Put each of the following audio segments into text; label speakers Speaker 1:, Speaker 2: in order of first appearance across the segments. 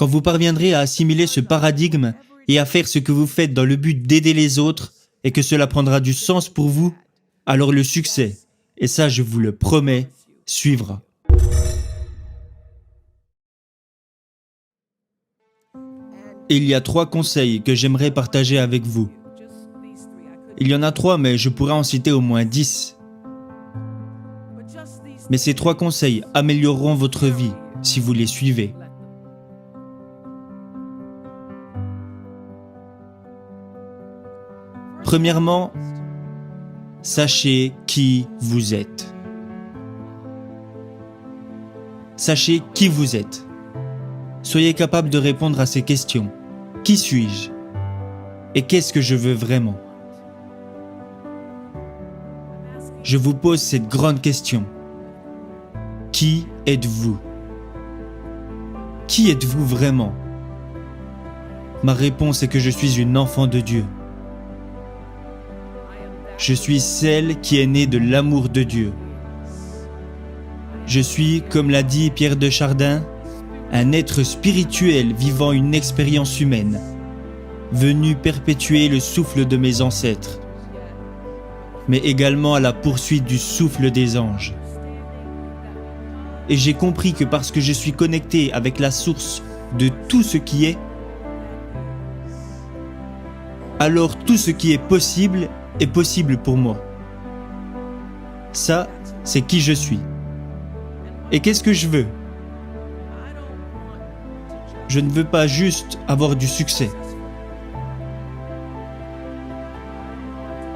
Speaker 1: Quand vous parviendrez à assimiler ce paradigme et à faire ce que vous faites dans le but d'aider les autres et que cela prendra du sens pour vous, alors le succès, et ça je vous le promets, suivra. Il y a 3 conseils que j'aimerais partager avec vous. Il y en a 3, mais je pourrais en citer au moins 10. Mais ces 3 conseils amélioreront votre vie si vous les suivez. Premièrement, sachez qui vous êtes. Sachez qui vous êtes. Soyez capable de répondre à ces questions. Qui suis-je? Et qu'est-ce que je veux vraiment? Je vous pose cette grande question. Qui êtes-vous? Qui êtes-vous vraiment? Ma réponse est que je suis une enfant de Dieu. Je suis celle qui est née de l'amour de Dieu. Je suis, comme l'a dit Pierre de Chardin, un être spirituel vivant une expérience humaine, venu perpétuer le souffle de mes ancêtres, mais également à la poursuite du souffle des anges. Et j'ai compris que parce que je suis connecté avec la source de tout ce qui est, alors tout ce qui est possible pour moi. Ça, c'est qui je suis. Et qu'est-ce que je veux? Je ne veux pas juste avoir du succès.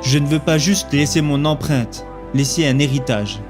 Speaker 1: Je ne veux pas juste laisser mon empreinte, laisser un héritage.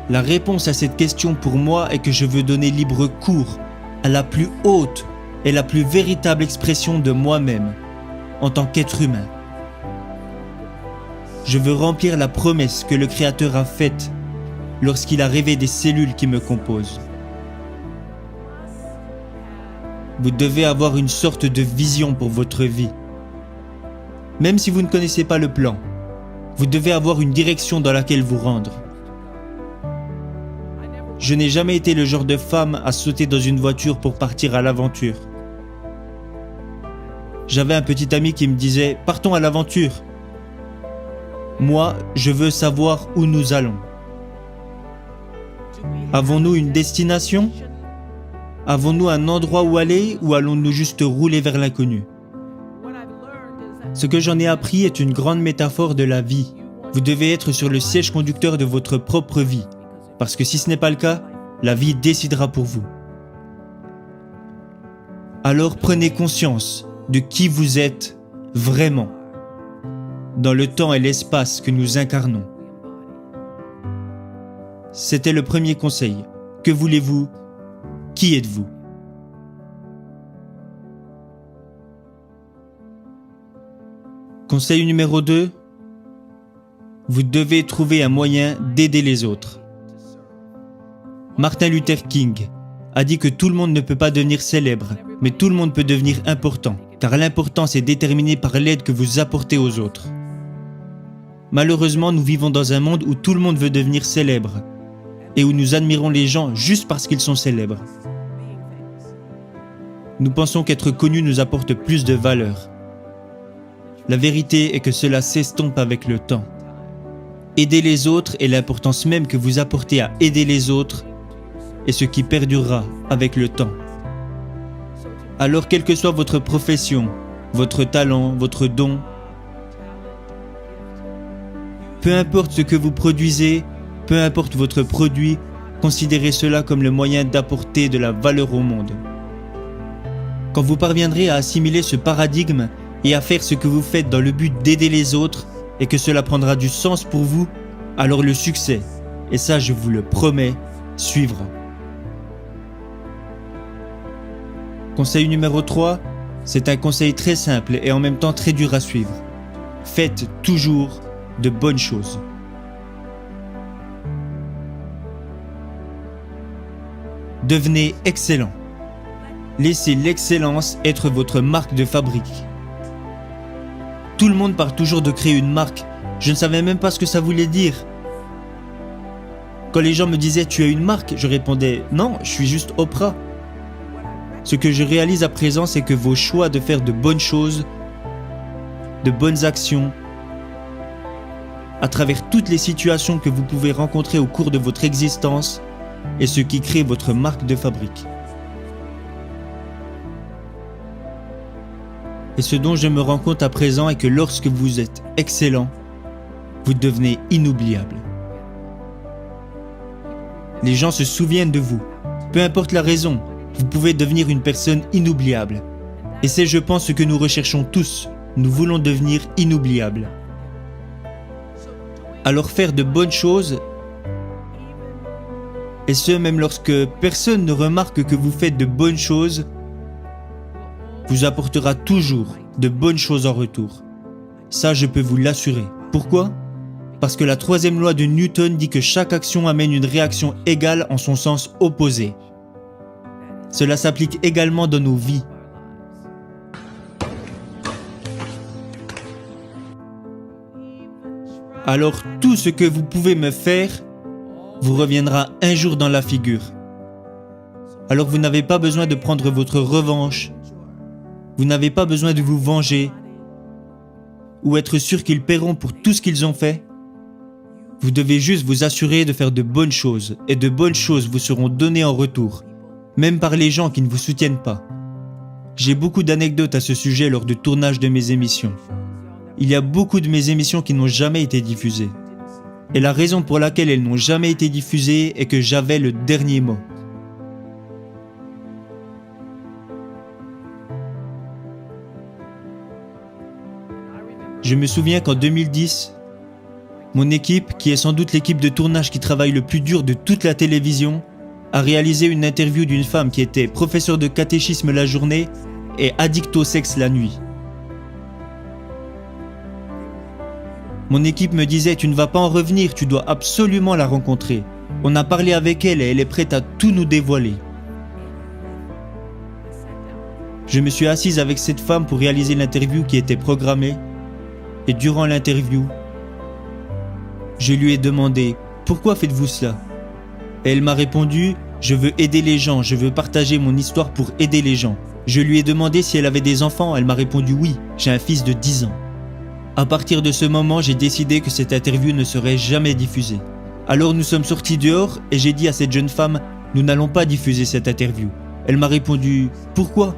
Speaker 1: La réponse à cette question pour moi est que je veux donner libre cours à la plus haute et la plus véritable expression de moi-même en tant qu'être humain. Je veux remplir la promesse que le Créateur a faite lorsqu'il a rêvé des cellules qui me composent. Vous devez avoir une sorte de vision pour votre vie. Même si vous ne connaissez pas le plan, vous devez avoir une direction dans laquelle vous rendre. Je n'ai jamais été le genre de femme à sauter dans une voiture pour partir à l'aventure. J'avais un petit ami qui me disait « Partons à l'aventure ». Moi, je veux savoir où nous allons. Avons-nous une destination? Avons-nous un endroit où aller ou allons-nous juste rouler vers l'inconnu? Ce que j'en ai appris est une grande métaphore de la vie. Vous devez être sur le siège conducteur de votre propre vie, parce que si ce n'est pas le cas, la vie décidera pour vous. Alors prenez conscience de qui vous êtes vraiment, dans le temps et l'espace que nous incarnons. C'était le premier conseil. Que voulez-vous? Qui êtes-vous? Conseil numéro 2. Vous devez trouver un moyen d'aider les autres. Martin Luther King a dit que tout le monde ne peut pas devenir célèbre, mais tout le monde peut devenir important, car l'importance est déterminée par l'aide que vous apportez aux autres. Malheureusement, nous vivons dans un monde où tout le monde veut devenir célèbre, et où nous admirons les gens juste parce qu'ils sont célèbres. Nous pensons qu'être connu nous apporte plus de valeur. La vérité est que cela s'estompe avec le temps. Aider les autres et l'importance même que vous apportez à aider les autres est ce qui perdurera avec le temps. Alors, quelle que soit votre profession, votre talent, votre don, peu importe ce que vous produisez, peu importe votre produit, considérez cela comme le moyen d'apporter de la valeur au monde. Quand vous parviendrez à assimiler ce paradigme et à faire ce que vous faites dans le but d'aider les autres et que cela prendra du sens pour vous, alors le succès, et ça je vous le promets, suivra. Conseil numéro 3, c'est un conseil très simple et en même temps très dur à suivre. Faites toujours de bonnes choses. Devenez excellent. Laissez l'excellence être votre marque de fabrique. Tout le monde parle toujours de créer une marque. Je ne savais même pas ce que ça voulait dire. Quand les gens me disaient « tu as une marque », je répondais « non, je suis juste Oprah ». Ce que je réalise à présent, c'est que vos choix de faire de bonnes choses, de bonnes actions, à travers toutes les situations que vous pouvez rencontrer au cours de votre existence, est ce qui crée votre marque de fabrique. Et ce dont je me rends compte à présent est que lorsque vous êtes excellent, vous devenez inoubliable. Les gens se souviennent de vous. Peu importe la raison, vous pouvez devenir une personne inoubliable. Et c'est, je pense, ce que nous recherchons tous. Nous voulons devenir inoubliables. Alors faire de bonnes choses, et ce même lorsque personne ne remarque que vous faites de bonnes choses, vous apportera toujours de bonnes choses en retour. Ça, je peux vous l'assurer. Pourquoi ? Parce que la troisième loi de Newton dit que chaque action amène une réaction égale en son sens opposé. Cela s'applique également dans nos vies. Alors tout ce que vous pouvez me faire vous reviendra un jour dans la figure. Alors vous n'avez pas besoin de prendre votre revanche. Vous n'avez pas besoin de vous venger ou être sûr qu'ils paieront pour tout ce qu'ils ont fait. Vous devez juste vous assurer de faire de bonnes choses et de bonnes choses vous seront données en retour, même par les gens qui ne vous soutiennent pas. J'ai beaucoup d'anecdotes à ce sujet lors du tournage de mes émissions. Il y a beaucoup de mes émissions qui n'ont jamais été diffusées. Et la raison pour laquelle elles n'ont jamais été diffusées est que j'avais le dernier mot. Je me souviens qu'en 2010, mon équipe, qui est sans doute l'équipe de tournage qui travaille le plus dur de toute la télévision, a réalisé une interview d'une femme qui était professeure de catéchisme la journée et addict au sexe la nuit. Mon équipe me disait « tu ne vas pas en revenir, tu dois absolument la rencontrer. On a parlé avec elle et elle est prête à tout nous dévoiler. » Je me suis assise avec cette femme pour réaliser l'interview qui était programmée. Et durant l'interview, je lui ai demandé « Pourquoi faites-vous cela ?» Et elle m'a répondu « Je veux aider les gens, je veux partager mon histoire pour aider les gens. » Je lui ai demandé si elle avait des enfants, elle m'a répondu « Oui, j'ai un fils de 10 ans. » À partir de ce moment, j'ai décidé que cette interview ne serait jamais diffusée. Alors nous sommes sortis dehors et j'ai dit à cette jeune femme « Nous n'allons pas diffuser cette interview. » Elle m'a répondu « Pourquoi ?»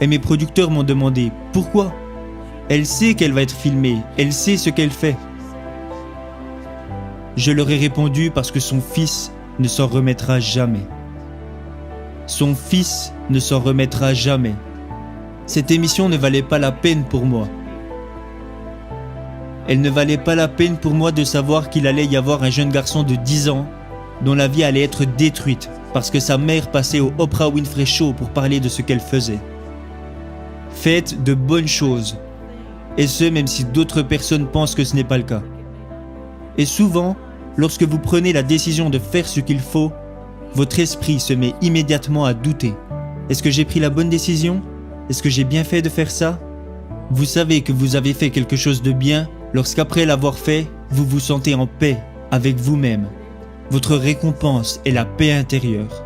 Speaker 1: Et mes producteurs m'ont demandé « Pourquoi ?» Elle sait qu'elle va être filmée, elle sait ce qu'elle fait. Je leur ai répondu parce que son fils ne s'en remettra jamais. Son fils ne s'en remettra jamais. Cette émission ne valait pas la peine pour moi. Elle ne valait pas la peine pour moi de savoir qu'il allait y avoir un jeune garçon de 10 ans dont la vie allait être détruite parce que sa mère passait au Oprah Winfrey Show pour parler de ce qu'elle faisait. Faites de bonnes choses. Et ce, même si d'autres personnes pensent que ce n'est pas le cas. Et souvent, lorsque vous prenez la décision de faire ce qu'il faut, votre esprit se met immédiatement à douter. Est-ce que j'ai pris la bonne décision ? Est-ce que j'ai bien fait de faire ça ? Vous savez que vous avez fait quelque chose de bien lorsqu'après l'avoir fait, vous vous sentez en paix avec vous-même. Votre récompense est la paix intérieure.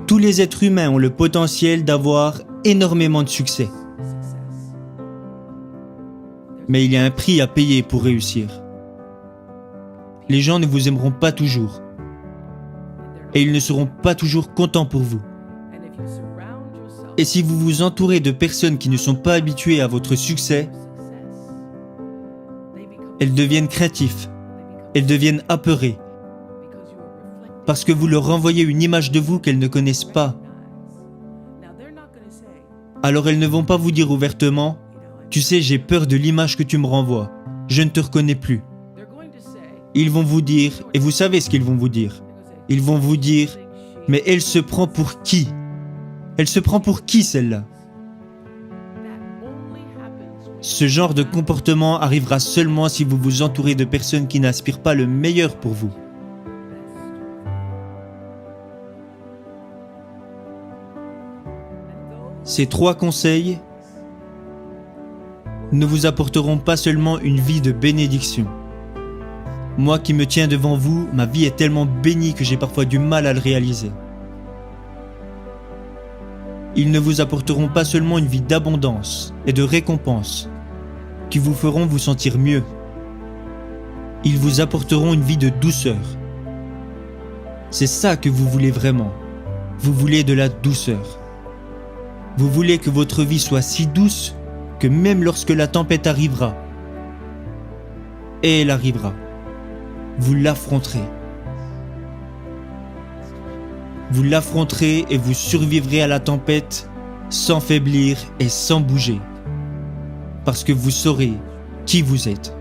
Speaker 1: Tous les êtres humains ont le potentiel d'avoir énormément de succès. Mais il y a un prix à payer pour réussir. Les gens ne vous aimeront pas toujours. Et ils ne seront pas toujours contents pour vous. Et si vous vous entourez de personnes qui ne sont pas habituées à votre succès, elles deviennent craintives, elles deviennent apeurées, parce que vous leur renvoyez une image de vous qu'elles ne connaissent pas. Alors elles ne vont pas vous dire ouvertement « Tu sais, j'ai peur de l'image que tu me renvoies, je ne te reconnais plus. » Ils vont vous dire, et vous savez ce qu'ils vont vous dire. Ils vont vous dire « Mais elle se prend pour qui ? Elle se prend pour qui celle-là ?» Ce genre de comportement arrivera seulement si vous vous entourez de personnes qui n'aspirent pas le meilleur pour vous. Ces 3 conseils ne vous apporteront pas seulement une vie de bénédiction. Moi qui me tiens devant vous, ma vie est tellement bénie que j'ai parfois du mal à le réaliser. Ils ne vous apporteront pas seulement une vie d'abondance et de récompense, qui vous feront vous sentir mieux. Ils vous apporteront une vie de douceur. C'est ça que vous voulez vraiment. Vous voulez de la douceur. Vous voulez que votre vie soit si douce que même lorsque la tempête arrivera, et elle arrivera, vous l'affronterez. Vous l'affronterez et vous survivrez à la tempête sans faiblir et sans bouger, parce que vous saurez qui vous êtes.